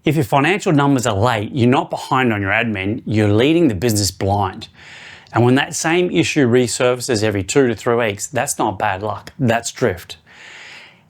If your financial numbers are late, you're not behind on your admin, you're leading the business blind. And when that same issue resurfaces every 2 to 3 weeks, that's not bad luck, that's drift.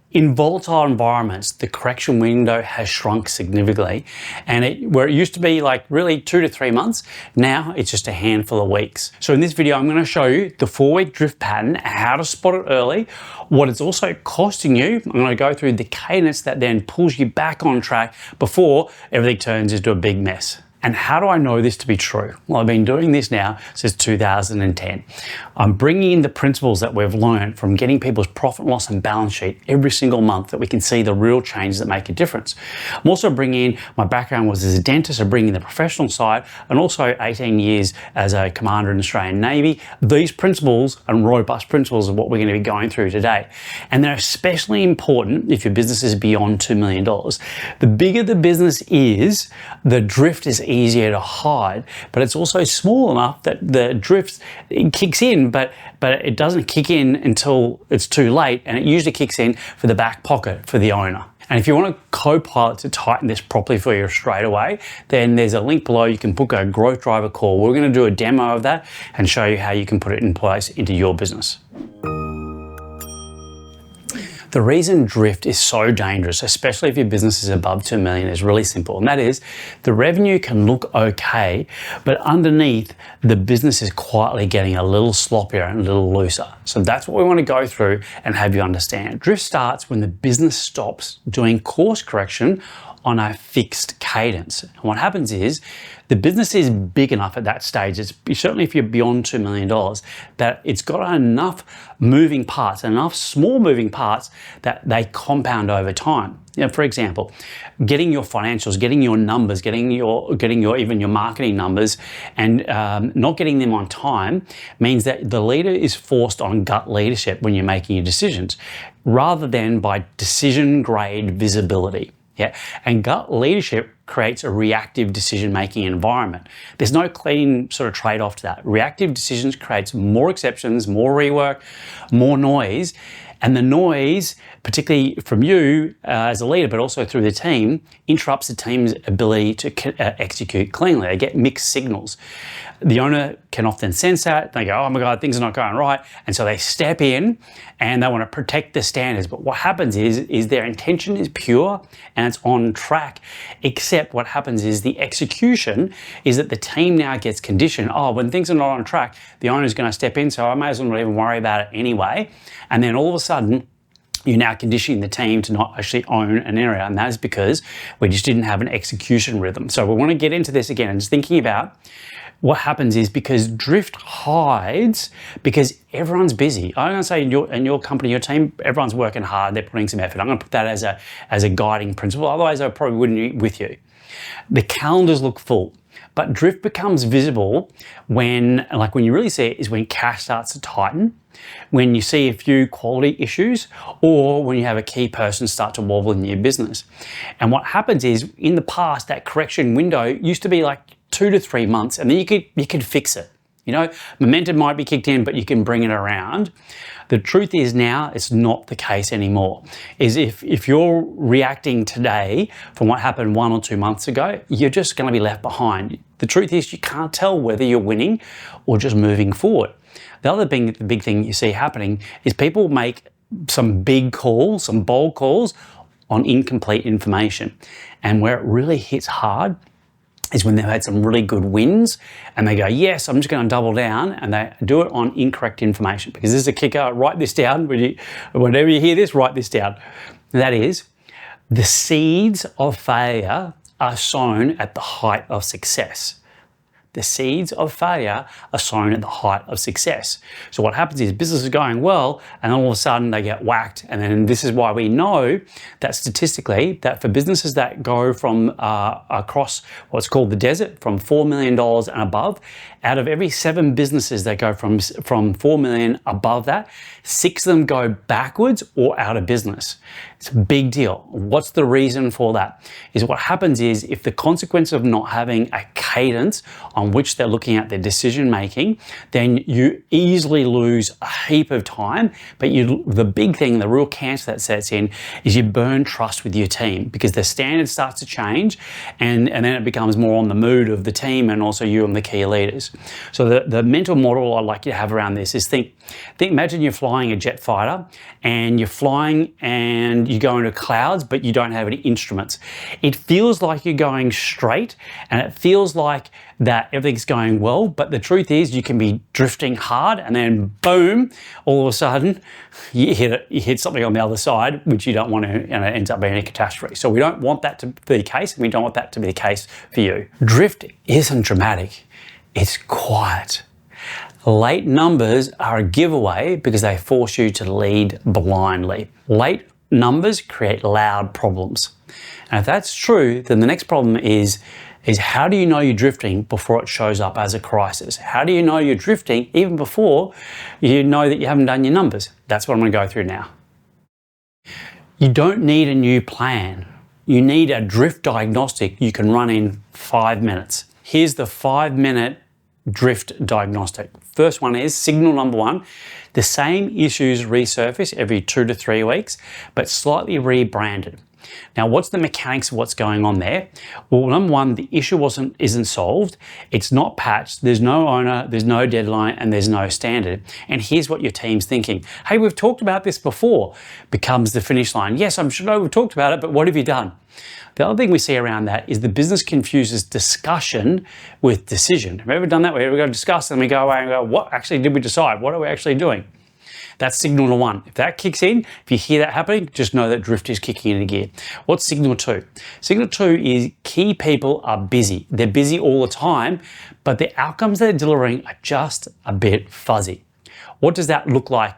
In volatile environments, the correction window has shrunk significantly, and where it used to be like really 2 to 3 months, now it's just a handful of weeks. So in this video, I'm going to show you the 4-week drift pattern, how to spot it early, what it's also costing you. I'm going to go through the cadence that then pulls you back on track before everything turns into a big mess. And how do I know this to be true? Well, I've been doing this now since 2010. I'm bringing in the principles that we've learned from getting people's profit and loss and balance sheet every single month that we can see the real changes that make a difference. I'm also bringing in, my background was as a dentist, I'm bringing in the professional side, and also 18 years as a commander in the Australian Navy. These principles and robust principles are what we're going to be going through today. And they're especially important if your business is beyond $2 million. The bigger the business is, the drift is easier to hide, but it's also small enough that the drift kicks in, but it doesn't kick in until it's too late, and it usually kicks in for the back pocket for the owner. And if you want a co-pilot to tighten this properly for you straight away, then there's a link below. You can book a growth driver call. We're going to do a demo of that and show you how you can put it in place into your business. The reason drift is so dangerous, especially if your business is above 2 million, is really simple. And that is, the revenue can look okay, but underneath, the business is quietly getting a little sloppier and a little looser. So that's what we want to go through and have you understand. Drift starts when the business stops doing course correction on a fixed cadence. And what happens is, the business is big enough at that stage, certainly if you're beyond $2 million, that it's got enough moving parts, enough small moving parts that they compound over time. You know, for example, getting your financials, getting your numbers, getting your even your marketing numbers, and not getting them on time means that the leader is forced on gut leadership when you're making your decisions, rather than by decision grade visibility. Yeah, and gut leadership creates a reactive decision-making environment. There's no clean sort of trade-off to that. Reactive decisions creates more exceptions, more rework, more noise, and the noise, particularly from you as a leader, but also through the team, interrupts the team's ability to execute cleanly. They get mixed signals. The owner can often sense that. They go, oh my God, things are not going right. And so they step in and they want to protect the standards. But what happens is their intention is pure and it's on track, except what happens is the execution is that the team now gets conditioned. Oh, when things are not on track, the owner is going to step in, so I may as well not even worry about it anyway. And then all of a sudden, you're now conditioning the team to not actually own an area, and that is because we just didn't have an execution rhythm. So we want to get into this again and just thinking about what happens is, because drift hides because everyone's busy. I'm going to say in your company, your team, everyone's working hard, they're putting some effort. I'm going to put that as a guiding principle, otherwise I probably wouldn't be with you. The calendars look full. But drift becomes visible when you really see it is when cash starts to tighten, when you see a few quality issues, or when you have a key person start to wobble in your business. And what happens is, in the past, that correction window used to be like 2 to 3 months, and then you could fix it. You know, momentum might be kicked in, but you can bring it around. The truth is now it's not the case anymore. If you're reacting today from what happened 1 or 2 months ago, you're just going to be left behind. The truth is you can't tell whether you're winning or just moving forward. The big thing you see happening is people make some big calls, some bold calls on incomplete information. And where it really hits hard is when they've had some really good wins and they go, yes, I'm just going to double down, and they do it on incorrect information. Because this is a kicker, write this down. Whenever you hear this, write this down. That is, the seeds of failure are sown at the height of success. The seeds of failure are sown at the height of success. So what happens is business is going well, and then all of a sudden they get whacked. And then this is why we know that statistically, that for businesses that go from across what's called the desert, from $4 million and above, out of every 7 businesses that go from $4 million above that, 6 of them go backwards or out of business. It's a big deal. What's the reason for that? Is what happens is if the consequence of not having a cadence on which they're looking at their decision making, then you easily lose a heap of time. But the big thing, the real cancer that sets in, is you burn trust with your team because the standard starts to change, and then it becomes more on the mood of the team and also you and the key leaders. So the mental model I'd like you to have around this is imagine you're flying a jet fighter and you're flying and you go into clouds, but you don't have any instruments. It feels like you're going straight and it feels like that everything's going well, but the truth is you can be drifting hard and then boom, all of a sudden you hit something on the other side, which you don't want to, and it ends up being a catastrophe. So we don't want that to be the case, and we don't want that to be the case for you. Drift isn't dramatic, it's quiet. Late numbers are a giveaway because they force you to lead blindly. Late numbers create loud problems. And if that's true, then the next problem is how do you know you're drifting before it shows up as a crisis? How do you know you're drifting even before you know that you haven't done your numbers? That's what I'm going to go through now. You don't need a new plan. You need a drift diagnostic you can run in 5 minutes. Here's the 5-minute drift diagnostic. First one is signal number 1. The same issues resurface every 2 to 3 weeks, but slightly rebranded. Now, what's the mechanics of what's going on there? Well, number 1, the issue isn't solved. It's not patched. There's no owner, there's no deadline, and there's no standard. And here's what your team's thinking. Hey, we've talked about this before. Becomes the finish line. Yes, I'm sure we've talked about it, but what have you done? The other thing we see around that is the business confuses discussion with decision. Have you ever done that? Where we go to discuss and we go away and go, what actually did we decide? What are we actually doing? That's signal number 1. If that kicks in, if you hear that happening, just know that drift is kicking into gear. What's signal 2? Signal 2 is key people are busy. They're busy all the time, but the outcomes they're delivering are just a bit fuzzy. What does that look like?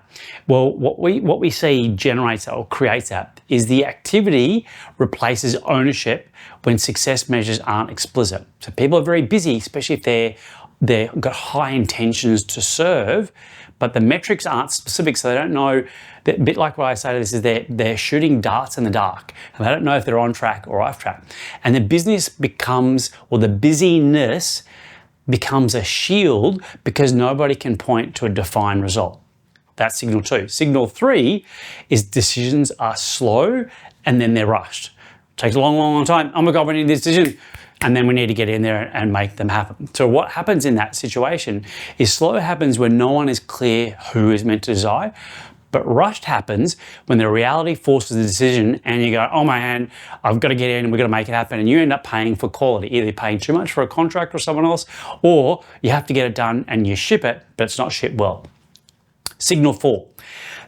Well, what we see generates or creates that is the activity replaces ownership when success measures aren't explicit. So people are very busy, especially if they've got high intentions to serve, but the metrics aren't specific, so they don't know. A bit like what I say to this is they're shooting darts in the dark, and they don't know if they're on track or off track. And the business becomes, or the busyness becomes a shield because nobody can point to a defined result. That's signal 2. Signal 3 is decisions are slow and then they're rushed. It takes a long, long, long time. Oh my God, we need this decision. And then we need to get in there and make them happen. So what happens in that situation is slow happens when no one is clear who is meant to decide. But rushed happens when the reality forces the decision and you go, oh man, I've got to get in and we've got to make it happen. And you end up paying for quality, either paying too much for a contract or someone else, or you have to get it done and you ship it, but it's not shipped well. Signal 4,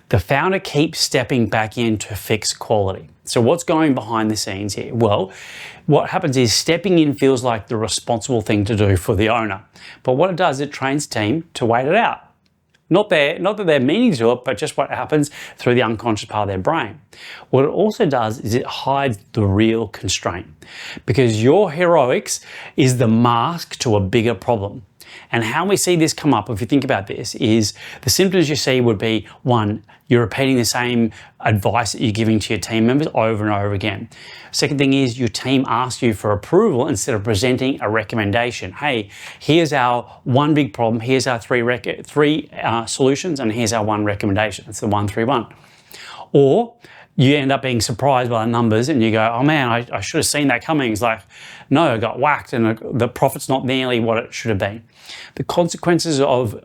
the founder keeps stepping back in to fix quality. So what's going behind the scenes here? Well, what happens is stepping in feels like the responsible thing to do for the owner. But what it does, it trains team to wait it out. Not that they're meaning to do it, but just what happens through the unconscious part of their brain. What it also does is it hides the real constraint, because your heroics is the mask to a bigger problem. And how we see this come up, if you think about this, is the symptoms you see would be, 1, you're repeating the same advice that you're giving to your team members over and over again. Second thing is your team asks you for approval instead of presenting a recommendation. Hey, here's our one big problem, here's our three solutions, and here's our one recommendation. It's the 1-3-1. Or you end up being surprised by the numbers and you go, oh man, I should have seen that coming. It's like, no, I got whacked and the profit's not nearly what it should have been. The consequences of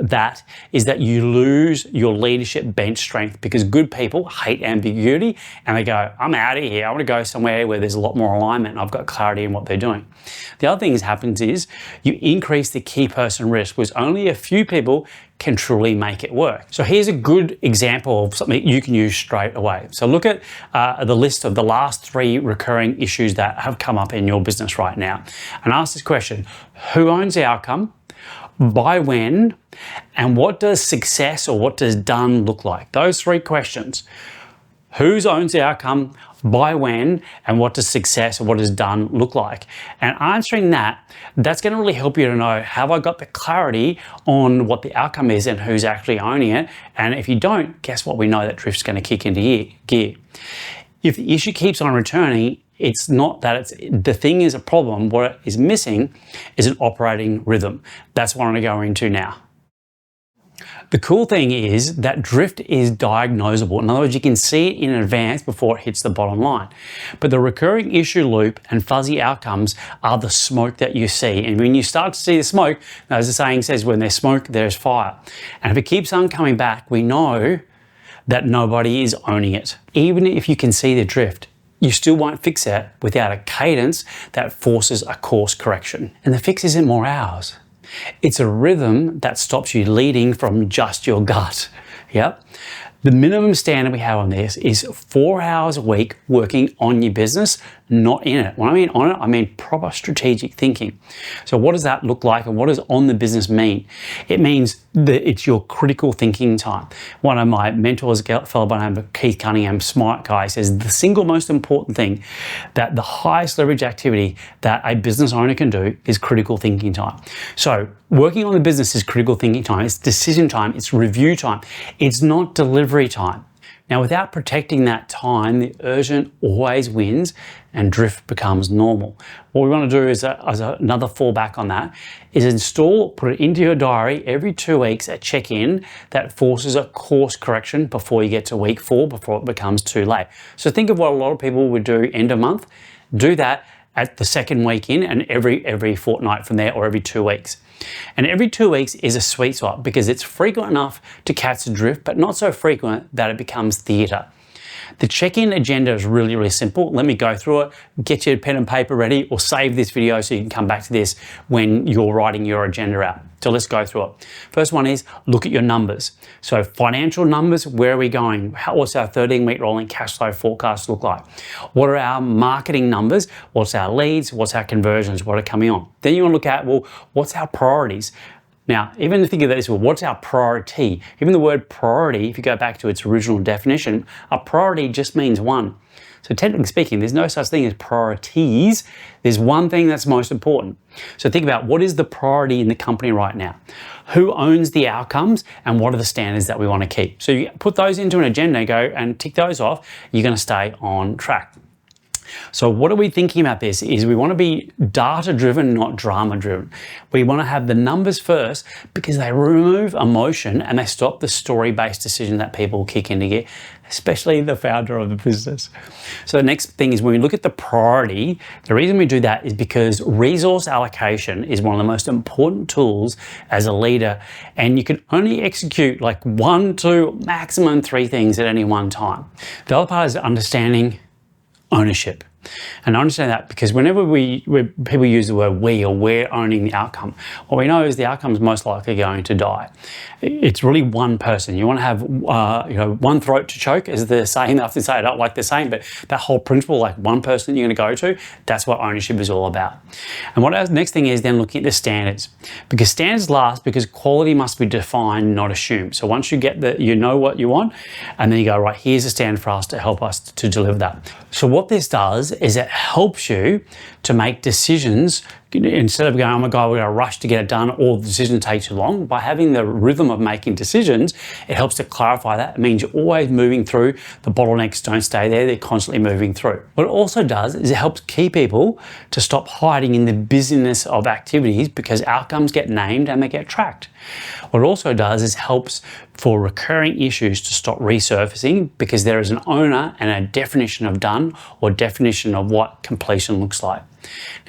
that is that you lose your leadership bench strength, because good people hate ambiguity and they go, I'm out of here. I want to go somewhere where there's a lot more alignment and I've got clarity in what they're doing. The other thing that happens is you increase the key person risk, because only a few people can truly make it work. So here's a good example of something you can use straight away. So look at the list of the last 3 recurring issues that have come up in your business right now, and ask this question: who owns the outcome, by when, and what does success or what does done look like? Those 3 questions. Who owns the outcome, by when, and what does success or what is done look like? And answering that's going to really help you to know, have I got the clarity on what the outcome is and who's actually owning it? And if you don't, guess what? We know that drift's going to kick into gear. If the issue keeps on returning, it's not that the thing is a problem. What is missing is an operating rhythm. That's what I'm going to go into now. The cool thing is that drift is diagnosable. In other words, you can see it in advance before it hits the bottom line. But the recurring issue loop and fuzzy outcomes are the smoke that you see. And when you start to see the smoke, as the saying says, when there's smoke, there's fire. And if it keeps on coming back, we know that nobody is owning it. Even if you can see the drift, you still won't fix it without a cadence that forces a course correction. And the fix isn't more hours. It's a rhythm that stops you leading from just your gut. Yep. The minimum standard we have on this is 4 hours a week working on your business, not in it. When I mean on it, I mean proper strategic thinking. So what does that look like and what does on the business mean? It means that it's your critical thinking time. One of my mentors, a fellow by the name of Keith Cunningham, smart guy, says the single most important thing, that the highest leverage activity that a business owner can do is critical thinking time. So working on the business is critical thinking time, it's decision time, it's review time, it's not delivery time. Now, without protecting that time, the urgent always wins and drift becomes normal. What we want to do is, as another fallback on that, is put it into your diary every 2 weeks, a check-in that forces a course correction before you get to week 4, before it becomes too late. So think of what a lot of people would do end of month. Do that at the second week in, and every fortnight from there, or every 2 weeks. And every 2 weeks is a sweet spot because it's frequent enough to catch the drift, but not so frequent that it becomes theatre. The check-in agenda is really, really simple. Let me go through it, get your pen and paper ready, or save this video so you can come back to this when you're writing your agenda out. So let's go through it. First one is look at your numbers. So financial numbers, where are we going? What's our 13-week rolling cash flow forecast look like? What are our marketing numbers? What's our leads? What's our conversions? What are coming on? Then you want to look at, well, what's our priorities? Now, even think of this, well, what's our priority? Even the word priority, if you go back to its original definition, a priority just means one. So technically speaking, there's no such thing as priorities. There's one thing that's most important. So think about, what is the priority in the company right now? Who owns the outcomes, and what are the standards that we want to keep? So you put those into an agenda and go and tick those off, you're going to stay on track. So what are we thinking about this is we want to be data-driven, not drama-driven. We want to have the numbers first because they remove emotion and they stop the story-based decision that people kick into gear, especially the founder of the business. So the next thing is when we look at the priority, the reason we do that is because resource allocation is one of the most important tools as a leader, and you can only execute like 1, 2, maximum 3 things at any one time. The other part is understanding ownership. And I understand that because whenever people use the word we, or we're owning the outcome, what we know is the outcome is most likely going to die. It's really one person. You want to have one throat to choke, is the saying. I have to say I don't like the saying, but that whole principle, like one person you're going to go to, that's what ownership is all about. And what the next thing is then looking at the standards, because standards last because quality must be defined, not assumed. So once you get you know what you want, and then you go, right, here's a standard for us to help us to deliver that. So what this does is it helps you to make decisions instead of going, oh my God, we're going to rush to get it done, or the decision takes too long. By having the rhythm of making decisions, it helps to clarify that. It means you're always moving through. The bottlenecks don't stay there. They're constantly moving through. What it also does is it helps key people to stop hiding in the busyness of activities because outcomes get named and they get tracked. What it also does is helps for recurring issues to stop resurfacing because there is an owner and a definition of done or definition of what completion looks like.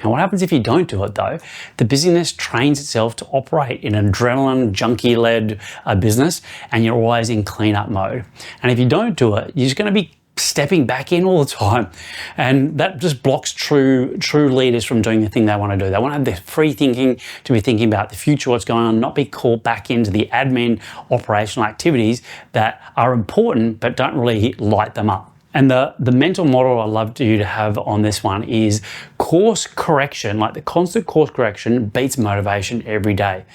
Now, what happens if you don't do it though? The busyness trains itself to operate in an adrenaline junkie-led business, and you're always in cleanup mode. And if you don't do it, you're just going to be stepping back in all the time, and that just blocks true leaders from doing the thing they want to do. They want to have the free thinking to be thinking about the future, what's going on, not be caught back into the admin operational activities that are important but don't really light them up. And the mental model I love you to have on this one is course correction, like the constant course correction beats motivation every day.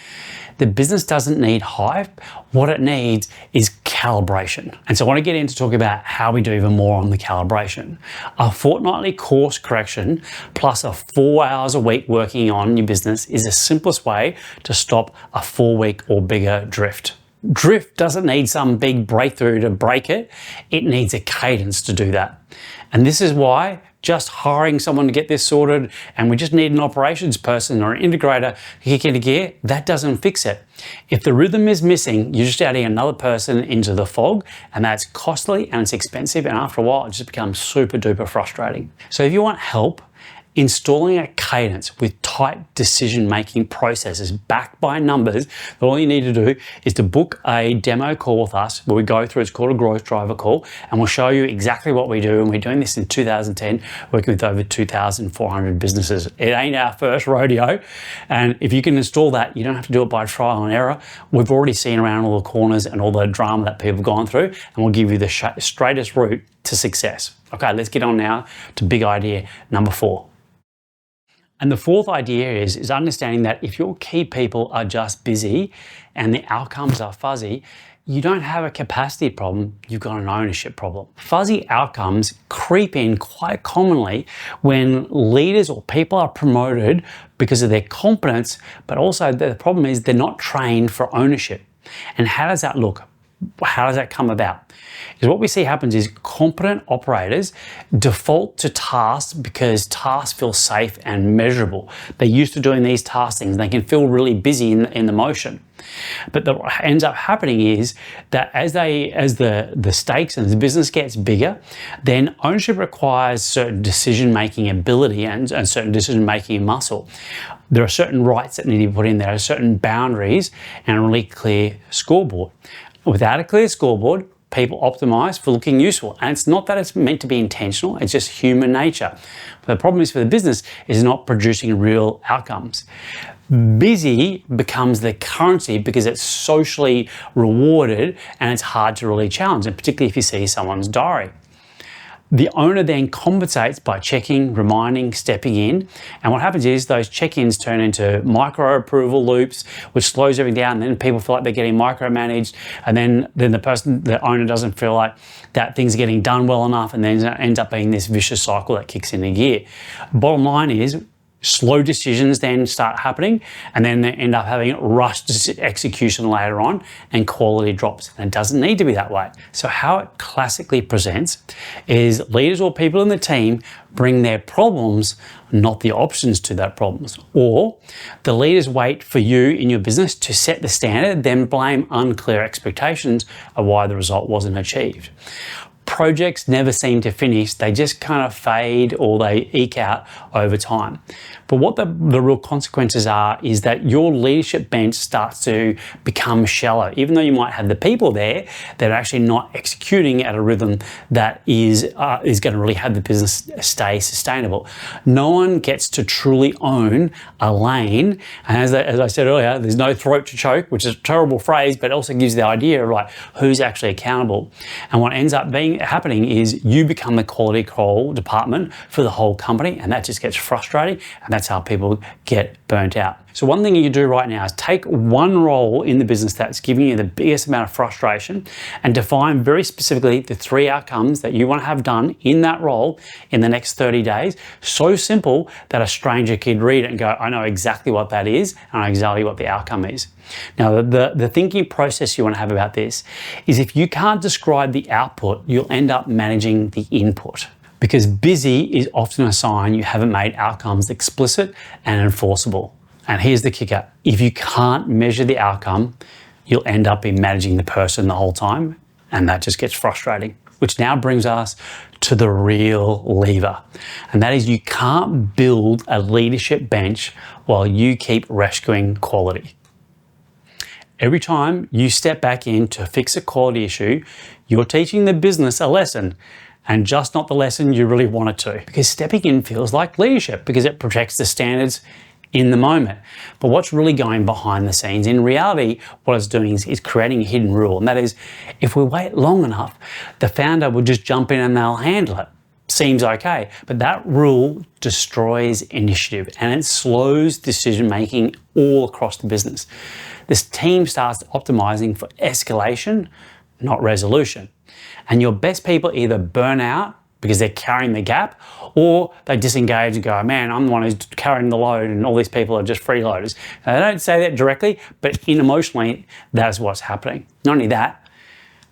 The business doesn't need hype. What it needs is calibration. And so I want to get into talking about how we do even more on the calibration. A fortnightly course correction plus a 4 hours a week working on your business is the simplest way to stop a 4-week or bigger drift. Drift doesn't need some big breakthrough to break it. It needs a cadence to do that. And this is why just hiring someone to get this sorted and we just need an operations person or an integrator to kick into gear, that doesn't fix it. If the rhythm is missing, you're just adding another person into the fog, and that's costly and it's expensive, and after a while it just becomes super duper frustrating. So if you want help installing a cadence with tight decision-making processes backed by numbers, all you need to do is to book a demo call with us where we go through, it's called a growth driver call, and we'll show you exactly what we do. And we're doing this in 2010, working with over 2,400 businesses. It ain't our first rodeo. And if you can install that, you don't have to do it by trial and error. We've already seen around all the corners and all the drama that people have gone through, and we'll give you the straightest route to success. Okay, let's get on now to big idea number 4. And the fourth idea is understanding that if your key people are just busy and the outcomes are fuzzy, you don't have a capacity problem, you've got an ownership problem. Fuzzy outcomes creep in quite commonly when leaders or people are promoted because of their competence, but also the problem is they're not trained for ownership. And how does that look? How does that come about? Because what we see happens is competent operators default to tasks because tasks feel safe and measurable. They're used to doing these task things. They can feel really busy in the motion. But what ends up happening is that as the stakes and the business gets bigger, then ownership requires certain decision-making ability and certain decision-making muscle. There are certain rights that need to be put in. There are certain boundaries and a really clear scoreboard. Without a clear scoreboard, people optimize for looking useful. And it's not that it's meant to be intentional, it's just human nature. But the problem is for the business is not producing real outcomes. Busy becomes the currency because it's socially rewarded and it's hard to really challenge, and particularly if you see someone's diary. The owner then compensates by checking, reminding, stepping in. And what happens is those check-ins turn into micro-approval loops, which slows everything down. And then people feel like they're getting micromanaged. And then the owner doesn't feel like that things are getting done well enough. And then it ends up being this vicious cycle that kicks into gear. Bottom line is, slow decisions then start happening, and then they end up having rushed execution later on, and quality drops. And it doesn't need to be that way. So how it classically presents is leaders or people in the team bring their problems, not the options to that problems. Or the leaders wait for you in your business to set the standard, then blame unclear expectations of why the result wasn't achieved. Projects never seem to finish, they just kind of fade or they eke out over time. But what the real consequences are is that your leadership bench starts to become shallow. Even though you might have the people there, they're actually not executing at a rhythm that is going to really have the business stay sustainable. No one gets to truly own a lane. And as I said earlier, there's no throat to choke, which is a terrible phrase, but it also gives the idea of like who's actually accountable. And what ends up happening is you become the quality control department for the whole company, and that just gets frustrating, and that's how people get burnt out. So one thing you can do right now is take one role in the business that's giving you the biggest amount of frustration and define very specifically the 3 outcomes that you want to have done in that role in the next 30 days. So simple that a stranger could read it and go, I know exactly what that is and I know exactly what the outcome is. Now, the thinking process you want to have about this is if you can't describe the output, you'll end up managing the input. Because busy is often a sign you haven't made outcomes explicit and enforceable. And here's the kicker. If you can't measure the outcome, you'll end up in managing the person the whole time, and that just gets frustrating. Which now brings us to the real lever. And that is you can't build a leadership bench while you keep rescuing quality. Every time you step back in to fix a quality issue, you're teaching the business a lesson, and just not the lesson you really want it to. Because stepping in feels like leadership because it protects the standards in the moment. But what's really going behind the scenes? In reality, what it's doing is creating a hidden rule. And that is, if we wait long enough, the founder will just jump in and they'll handle it. Seems okay, but that rule destroys initiative and it slows decision-making all across the business. This team starts optimizing for escalation, not resolution. And your best people either burn out because they're carrying the gap, or they disengage and go, man, I'm the one who's carrying the load and all these people are just freeloaders. Now, they don't say that directly, but emotionally, that's what's happening. Not only that,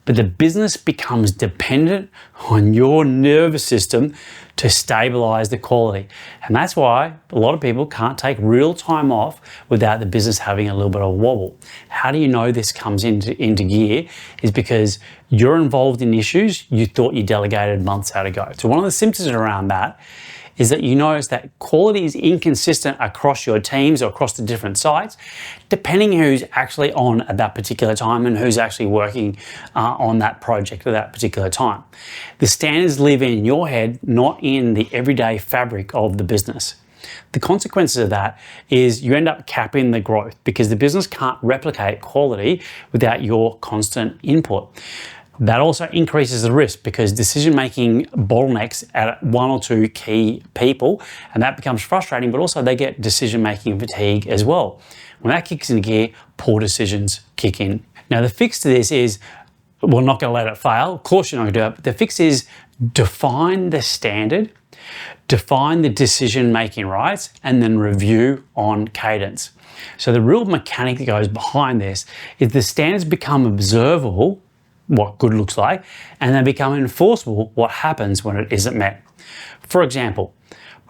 but the business becomes dependent on your nervous system to stabilize the quality. And that's why a lot of people can't take real time off without the business having a little bit of a wobble. How do you know this comes into gear? Is because you're involved in issues you thought you delegated months ago. So one of the symptoms around that is that you notice that quality is inconsistent across your teams or across the different sites, depending who's actually on at that particular time and who's actually working on that project at that particular time. The standards live in your head, not in the everyday fabric of the business. The consequences of that is you end up capping the growth because the business can't replicate quality without your constant input. That also increases the risk because decision-making bottlenecks at one or two key people, and that becomes frustrating, but also they get decision-making fatigue as well. When that kicks into gear, poor decisions kick in. Now, the fix to this is, we're not going to let it fail. Of course you're not going to do it, but the fix is define the standard, define the decision-making rights, and then review on cadence. So the real mechanic that goes behind this is the standards become observable, what good looks like, and then become enforceable, what happens when it isn't met. For example,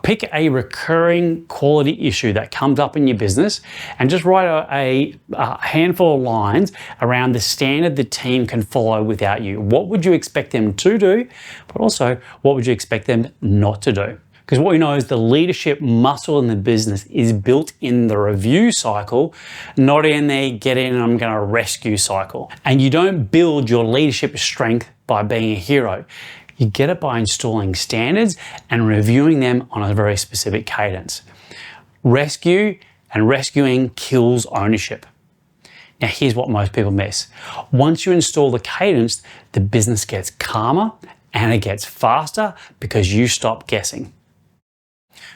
pick a recurring quality issue that comes up in your business and just write a handful of lines around the standard the team can follow without you. What would you expect them to do, but also what would you expect them not to do? Because what we know is the leadership muscle in the business is built in the review cycle, not in the get in and I'm going to rescue cycle. And you don't build your leadership strength by being a hero. You get it by installing standards and reviewing them on a very specific cadence. Rescue and rescuing kills ownership. Now, here's what most people miss. Once you install the cadence, the business gets calmer and it gets faster because you stop guessing.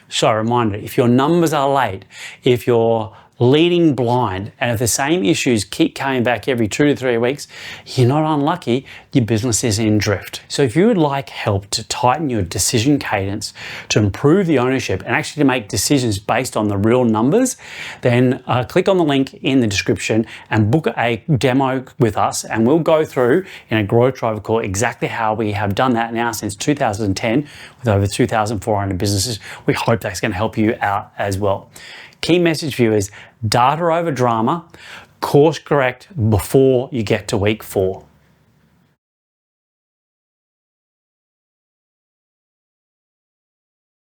So a reminder, if your numbers are late, if you're leading blind, and if the same issues keep coming back every 2 to 3 weeks, you're not unlucky, your business is in drift. So if you would like help to tighten your decision cadence, to improve the ownership, and actually to make decisions based on the real numbers, then click on the link in the description and book a demo with us, and we'll go through in a growth driver call exactly how we have done that now since 2010 with over 2,400 businesses. We hope that's going to help you out as well. Key message for you is data over drama, course correct before you get to week 4.